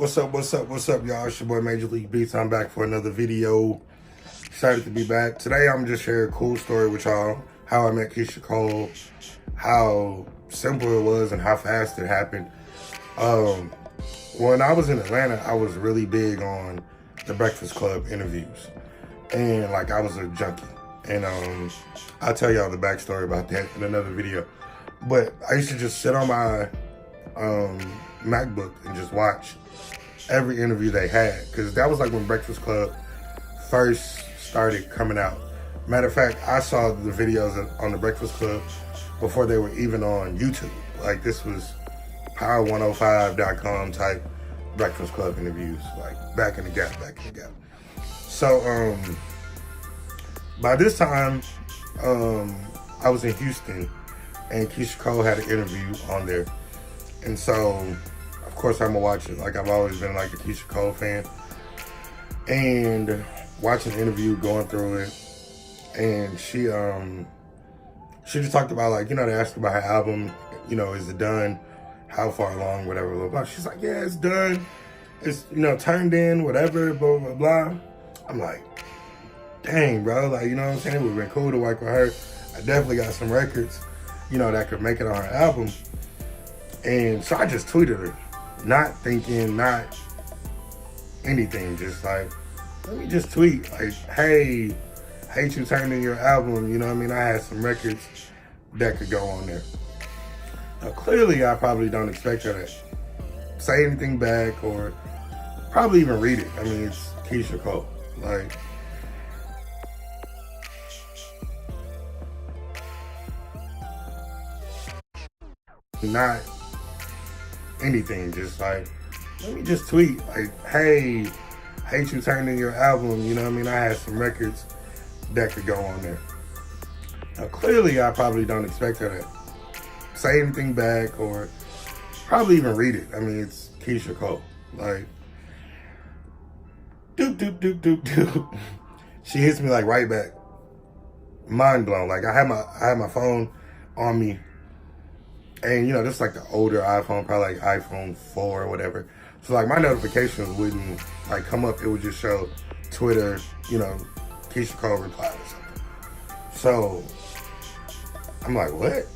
What's up, y'all? It's your boy Major League Beats. I'm back for another video. Excited to be back. Today, I'm just sharing a cool story with y'all. How I met Keyshia Cole, how simple it was, and how fast it happened. When I was in Atlanta, I was really big on the Breakfast Club interviews. And, like, I was a junkie. And I'll tell y'all the backstory about that in another video. But I used to just sit on my MacBook and just watch every interview they had, because that was like when Breakfast Club first started coming out. Matter of fact, I saw the videos on the Breakfast Club before they were even on YouTube. Like, this was power105.com type Breakfast Club interviews, like back in the gap. So by this time, I was in Houston, and Keyshia Cole had an interview on there. And so, of course, I'm gonna watch it. Like, I've always been like a Keyshia Cole fan. And watching the interview, going through it, and she just talked about, like, you know, they asked about her album, you know, is it done? How far along, whatever, blah, blah. She's like, yeah, it's done. It's, you know, turned in, whatever, blah, blah, blah. I'm like, dang, bro. Like, you know what I'm saying? It would have been cool to work with her. I definitely got some records, you know, that could make it on her album. And so I just tweeted her, not thinking, not anything, just like, let me just tweet, like, hey, hate you turned in your album, you know what I mean? I had some records that could go on there. Now, clearly, I probably don't expect her to say anything back or probably even read it. I mean, it's Keyshia Cole. Like, not anything, just like, let me just tweet, like, hey, hate you turned in your album, you know what I mean? I had some records that could go on there. Now, clearly, I probably don't expect her to say anything back or probably even read it. I mean, it's Keyshia Cole. Like, doop. She hits me, like, right back. Mind blown. Like, I had my phone on me. And, you know, this is like the older iPhone, probably like iPhone 4 or whatever. So, like, my notifications wouldn't, like, come up. It would just show Twitter, you know, Keyshia Cole replied or something. So, I'm like, what?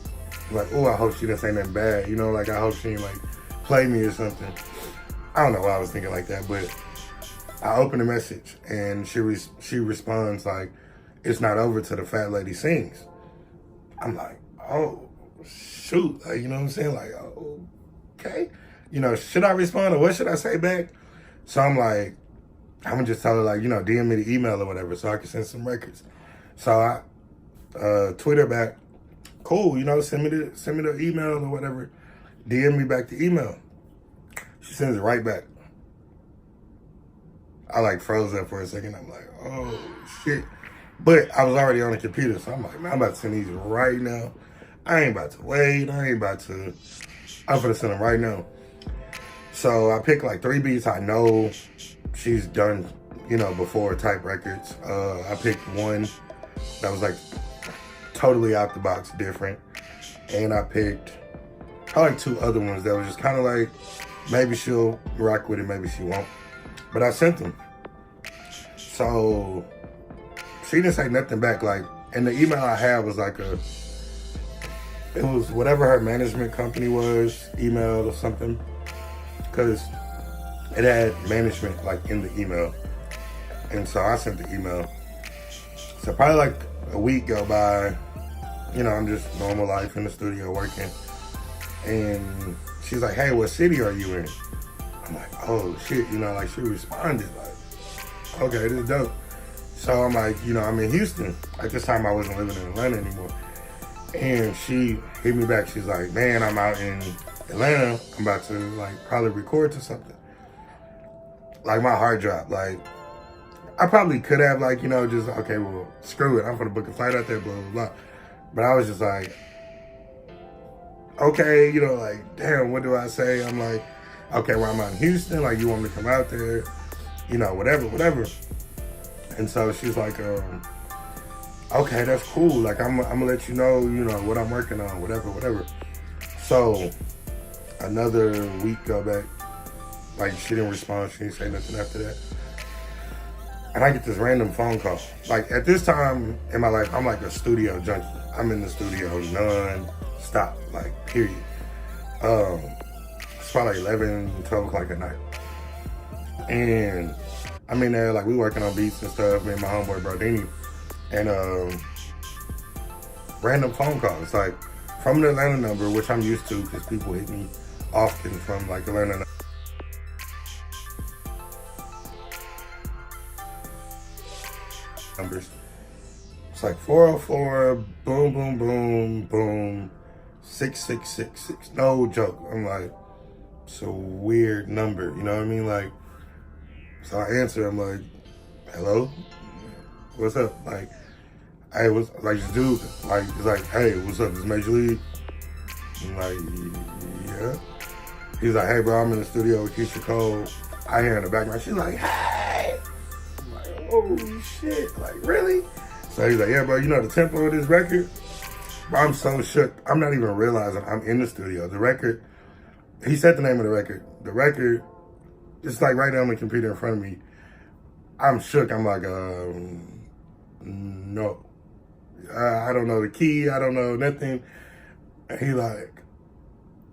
Like, oh, I hope she didn't say nothing bad. You know, like, I hope she didn't, like, play me or something. I don't know why I was thinking like that, but I opened the message, and she responds, like, it's not over till the fat lady sings. I'm like, oh, shoot, like, you know what I'm saying? Like, oh, okay. You know, should I respond or what should I say back? So I'm like, I'm gonna just tell her, like, you know, DM me the email or whatever so I can send some records. So I tweet her back, cool, you know, send me the email or whatever. DM me back the email. She sends it right back. I, like, froze up for a second. I'm like, oh, shit. But I was already on the computer, so I'm like, man, I'm about to send these right now. I ain't about to wait. I'm gonna send them right now. So I picked like 3 beats I know she's done, you know, before type records. I picked one that was like totally out the box different. And I picked probably 2 other ones that was just kind of like, maybe she'll rock with it, maybe she won't. But I sent them. So she didn't say nothing back. Like, and the email I had was like it was whatever her management company was, email or something, because it had management, like, in the email. And so I sent the email. So probably like a week go by, you know, I'm just normal life in the studio working. And she's like, hey, what city are you in? I'm like, oh, shit, you know, like, she responded, like, okay, this is dope. So I'm like, you know, I'm in Houston. At this time, I wasn't living in Atlanta anymore. And she hit me back. She's like, man, I'm out in Atlanta. I'm about to, like, probably record to something. Like, my heart dropped. Like, I probably could have, like, you know, just, okay, well, screw it. I'm going to book a flight out there, blah, blah, blah. But I was just like, okay, you know, like, damn, what do I say? I'm like, okay, well, I'm out in Houston. Like, you want me to come out there? You know, whatever. And so she's like, okay, that's cool. Like, I'm gonna let you know, what I'm working on, whatever. So another week go back, Like, she didn't respond. She didn't say nothing after that. And I get this random phone call. Like, at this time in my life, I'm like a studio junkie. I'm in the studio non-stop, like, period. It's probably 11, 12 o'clock at night. And I'm in there, like, we working on beats and stuff, me and my homeboy, Brodini. And random phone call. It's like, from the Atlanta number, which I'm used to, because people hit me often from, like, Atlanta numbers. It's like 404, boom, boom, boom, boom, 6666. No joke. I'm like, it's a weird number, you know what I mean? Like, so I answer, I'm like, hello? What's up? Like, hey, what's, like, this dude, like, he's like, hey, what's up? This Major League? I'm like, yeah. He's like, hey, bro, I'm in the studio with Keyshia Cole. I hear in the background, she's like, hey. I'm like, oh, shit. Like, really? So he's like, yeah, bro, you know the tempo of this record? Bro, I'm so shook. I'm not even realizing I'm in the studio. The record, he said the name of the record. The record, it's like right there on the computer in front of me. I'm shook. I'm like, no. I don't know the key. I don't know nothing. And he like,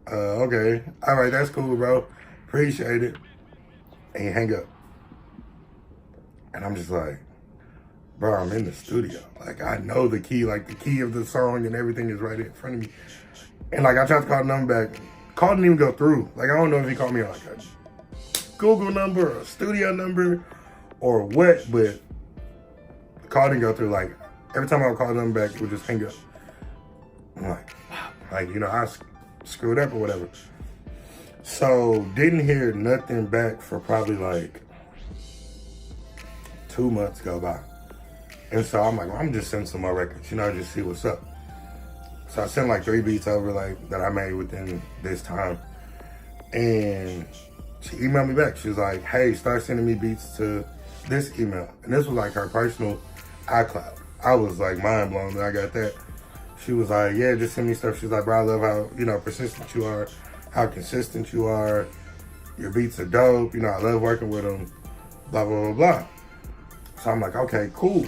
okay. All right, that's cool, bro. Appreciate it. And he hang up. And I'm just like, bro, I'm in the studio. Like, I know the key, like the key of the song and everything is right in front of me. And like, I tried to call the number back. Call didn't even go through. Like, I don't know if he called me on like a Google number or a studio number or what, but the call didn't go through. Like, every time I would call the number back, it would just hang up. I'm like, wow. Like, you know, I screwed up or whatever. So, didn't hear nothing back for probably like 2 months go by. And so I'm like, well, I'm just sending some more records, you know, just see what's up. So I sent like 3 beats over, like, that I made within this time. And she emailed me back. She was like, hey, start sending me beats to this email. And this was like her personal iCloud. I was like mind blown that I got that. She was like, yeah, just send me stuff. She's like, bro, I love how, you know, persistent you are, how consistent you are. Your beats are dope. You know, I love working with them, blah, blah, blah, blah. So I'm like, okay, cool.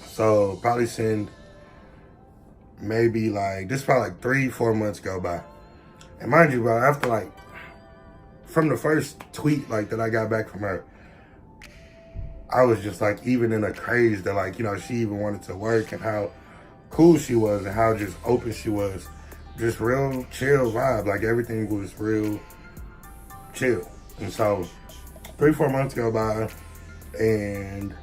So probably send maybe like, this probably like 3-4 months go by. And mind you, bro, after like, from the first tweet like that I got back from her, I was just like even in a craze that like, you know, she even wanted to work and how cool she was and how just open she was. Just real chill vibe. Like everything was real chill. And so 3-4 months go by and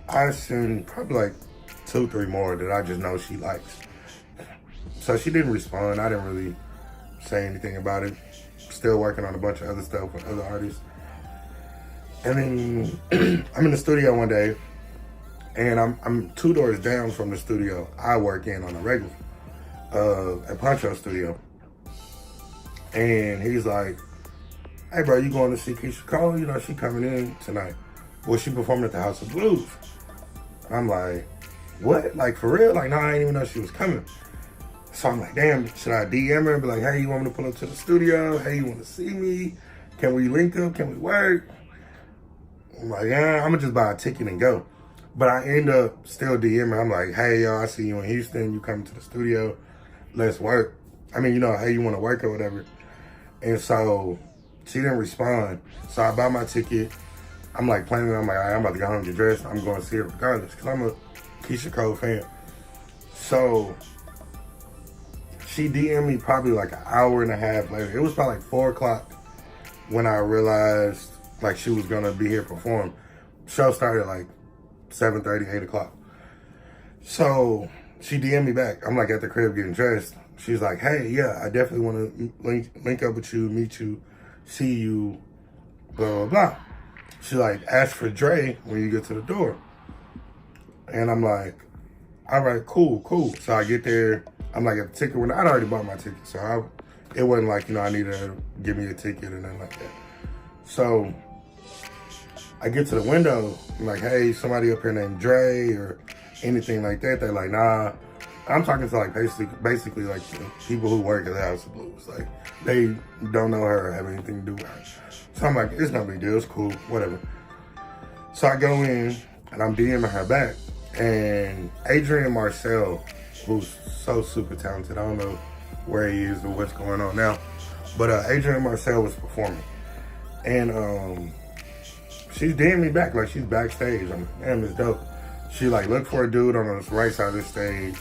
I sent probably like 2-3 more that I just know she likes. So she didn't respond. I didn't really say anything about it. Still working on a bunch of other stuff with other artists. And then I'm in the studio one day and I'm 2 doors down from the studio I work in on a regular, at Poncho Studio. And he's like, hey bro, you going to see Keyshia Cole? You know, she coming in tonight. Well, she performing at the House of Blues. I'm like, what? Like, for real? Like, no, I didn't even know she was coming. So I'm like, damn, should I DM her and be like, hey, you want me to pull up to the studio? Hey, you want to see me? Can we link up? Can we work? I'm like, yeah, I'm going to just buy a ticket and go. But I end up still DMing. I'm like, hey, yo, I see you in Houston. You coming to the studio. Let's work. I mean, you know, hey, you want to work or whatever. And so she didn't respond. So I buy my ticket. I'm like planning, I'm like, all right, I'm about to go home and get dressed. I'm going to see her regardless because I'm a Keyshia Cole fan. So she DM'd me probably like an hour and a half later. It was probably like 4 o'clock when I realized like she was going to be here perform. Show started like 7:30, 8 o'clock. So she DM'd me back. I'm like at the crib getting dressed. She's like, hey, yeah, I definitely want to link up with you, meet you, see you, blah, blah, blah. She like, ask for Dre when you get to the door. And I'm like, all right, cool. So I get there. I'm like at the ticket window. I'd already bought my ticket. So it wasn't like, you know, I needed her to give me a ticket or nothing like that. So I get to the window. I'm like, hey, somebody up here named Dre or anything like that. They're like, nah, I'm talking to like basically like people who work at the House of Blues. Like they don't know her or have anything to do with her. So I'm like, it's no big deal, it's cool, whatever. So I go in and I'm DMing her back, and Adrian Marcel, who's so super talented, I don't know where he is or what's going on now, but Adrian Marcel was performing, and she's DMing me back like she's backstage. I'm like, damn, it's dope. She like looked for a dude on the right side of the stage,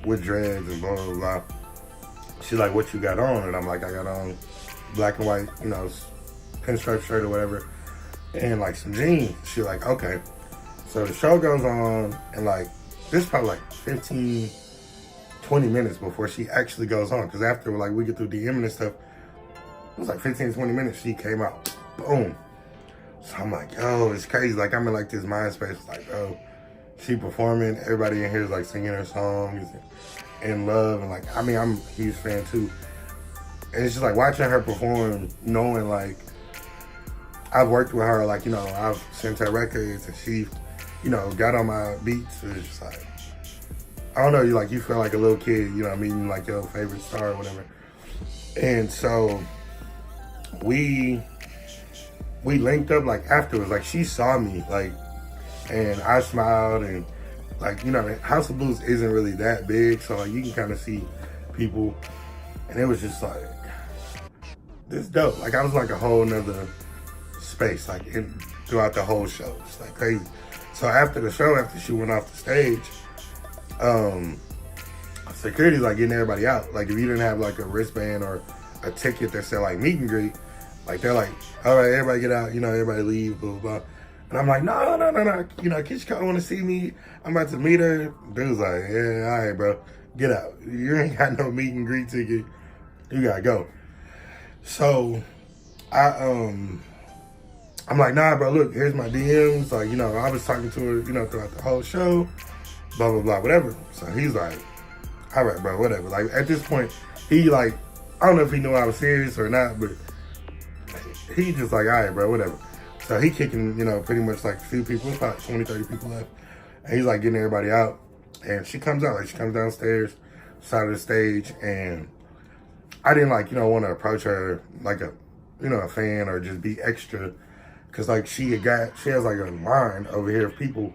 with dreads and blah blah blah. She's like, what you got on? And I'm like, I got on black and white, you know, pinstripe shirt or whatever, and like some jeans. She's like, okay. So the show goes on, and like this is probably like 15, 20 minutes before she actually goes on, because after like we get through DMing and stuff, it was like 15, 20 minutes, she came out. Boom. So I'm like, yo, it's crazy. Like I'm in like this mind space, like, oh, she performing, everybody in here is like singing her songs and in love, and like, I mean, I'm a huge fan too. And it's just like watching her perform, knowing like I've worked with her, like, you know, I've sent her records and she, you know, got on my beats. It's just like, I don't know, you feel like a little kid, you know what I mean, like your favorite star or whatever. And so we linked up like afterwards, like she saw me, like, and I smiled, and like, you know, House of Blues isn't really that big, so like you can kind of see people, and it was just like, this dope. Like I was like a whole nother space, like throughout the whole show. It's like crazy. So after the show, after she went off the stage, security's like getting everybody out. Like if you didn't have like a wristband or a ticket that said like meet and greet, like they're like, all right, everybody get out, you know, everybody leave, blah, blah, blah. And I'm like, no. You know, Keyshia want to see me. I'm about to meet her. Dude's like, yeah, all right, bro, get out. You ain't got no meet and greet ticket. You gotta go. So I'm like, nah, bro, look, here's my DMs. Like, you know, I was talking to her, you know, throughout the whole show, blah, blah, blah, whatever. So he's like, all right, bro, whatever. Like, at this point, he like, I don't know if he knew I was serious or not, but he just like, all right, bro, whatever. So he kicking, you know, pretty much like a few people, about 20, 30 people left. And he's like getting everybody out. And she comes out, like she comes downstairs, side of the stage, and I didn't like, you know, want to approach her like a, you know, a fan or just be extra. Cause like she has like a line over here of people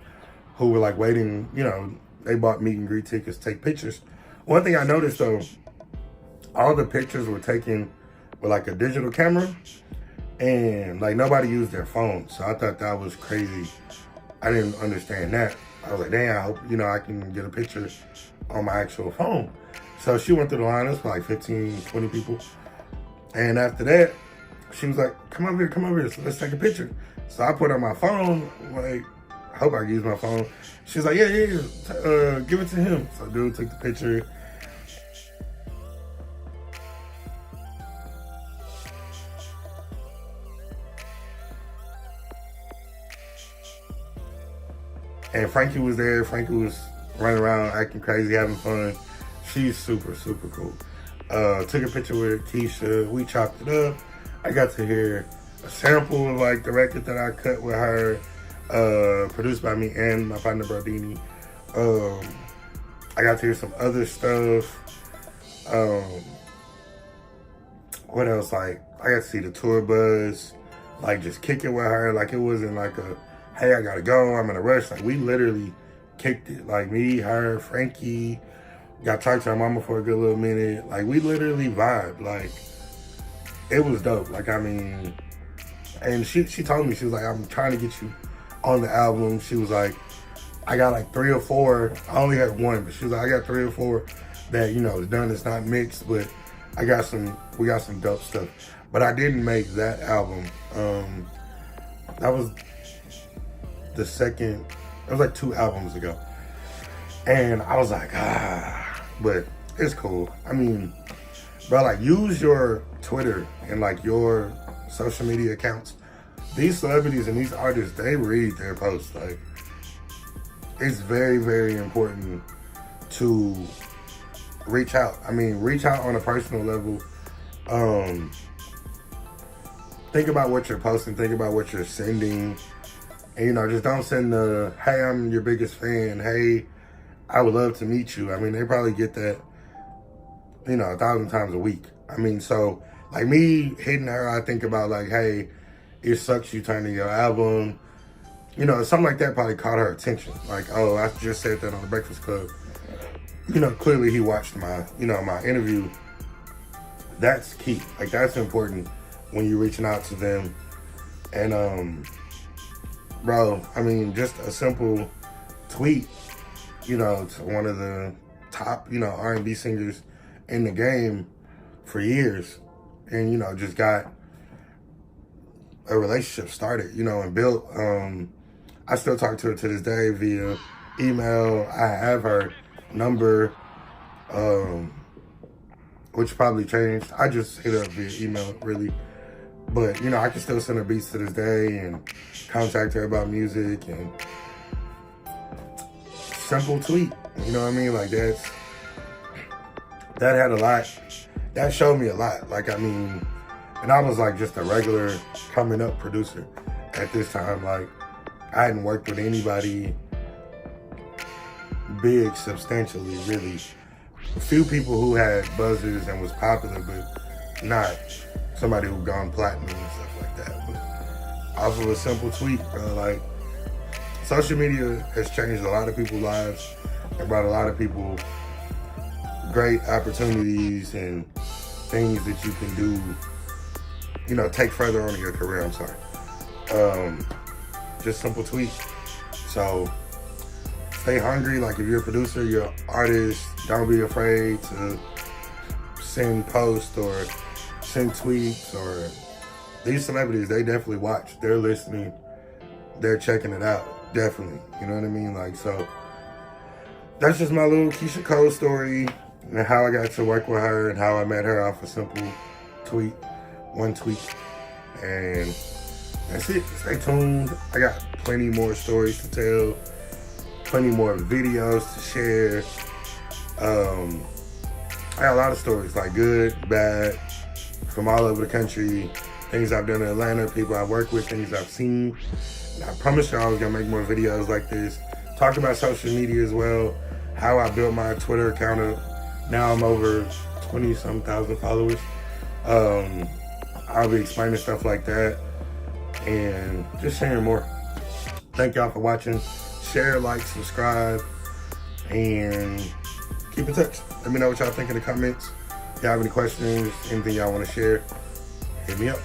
who were like waiting, you know, they bought meet and greet tickets to take pictures. One thing I noticed though, all the pictures were taken with like a digital camera, and like nobody used their phone. So I thought that was crazy. I didn't understand that. I was like, damn, I hope, you know, I can get a picture on my actual phone. So she went through the line, it was like 15, 20 people. And after that, she was like, come over here, so let's take a picture. So I put on my phone, like, I hope I can use my phone. She's like, yeah, give it to him. So dude took the picture. And Frankie was there. Frankie was running around, acting crazy, having fun. She's super, super cool. Took a picture with Keyshia. We chopped it up. I got to hear a sample of like the record that I cut with her, produced by me and my partner Brodini. I got to hear some other stuff. What else? Like I got to see the tour bus, like just kick it with her. Like it wasn't like a, hey, I gotta go, I'm in a rush. Like we literally kicked it. Like me, her, Frankie, got to talk to her mama for a good little minute. Like we literally vibed. Like it was dope. Like, I mean, and she told me, she was like, I'm trying to get you on the album. She was like, I got like 3 or 4. I only had 1, but she was like, I got 3 or 4 that, you know, is done. It's not mixed, but we got some dope stuff. But I didn't make that album. That was the second, it was like 2 albums ago. And I was like, but it's cool. I mean, bro, like use your Twitter and like your social media accounts. These celebrities and these artists, they read their posts. Like, it's very, very important to reach out. I mean, reach out on a personal level. Think about what you're posting. Think about what you're sending. And, you know, just don't send the, hey, I'm your biggest fan. Hey, I would love to meet you. I mean, they probably get that, 1,000 times a week. I mean, so like me hitting her, I think about like, hey, it sucks you turning your album. Something like that probably caught her attention. Like, oh, I just said that on the Breakfast Club. Clearly he watched my, my interview. That's key. Like, that's important when you're reaching out to them. And, bro, I mean, just a simple tweet, to one of the top, R&B singers in the game for years. And, just got a relationship started, and built. I still talk to her to this day via email. I have her number, which probably changed. I just hit her up via email, really. But, I can still send her beats to this day and contact her about music and simple tweet. You know what I mean? Like, that had a lot. That showed me a lot. Like, I mean, and I was like just a regular coming up producer at this time. Like, I hadn't worked with anybody big substantially, really. A few people who had buzzers and was popular, but not somebody who gone platinum and stuff like that. But off of a simple tweet, bro, like, social media has changed a lot of people's lives and brought a lot of people great opportunities and things that you can do, take further on in your career. I'm sorry. Just simple tweets. So stay hungry. Like, if you're a producer, you're an artist, don't be afraid to send posts or send tweets. Or these celebrities, they definitely watch. They're listening. They're checking it out. Definitely. You know what I mean? Like, so that's just my little Keyshia Cole story and how I got to work with her and how I met her off a simple tweet, one tweet. And that's it. Stay tuned. I got plenty more stories to tell, plenty more videos to share. I got a lot of stories, like good, bad, from all over the country, things I've done in Atlanta, people I've worked with, things I've seen. And I promise you I was gonna make more videos like this. Talk about social media as well, how I built my Twitter account up. Now I'm over 20-some thousand followers. I'll be explaining stuff like that and just sharing more. Thank y'all for watching. Share, like, subscribe, and keep in touch. Let me know what y'all think in the comments. If y'all have any questions, anything y'all want to share, hit me up.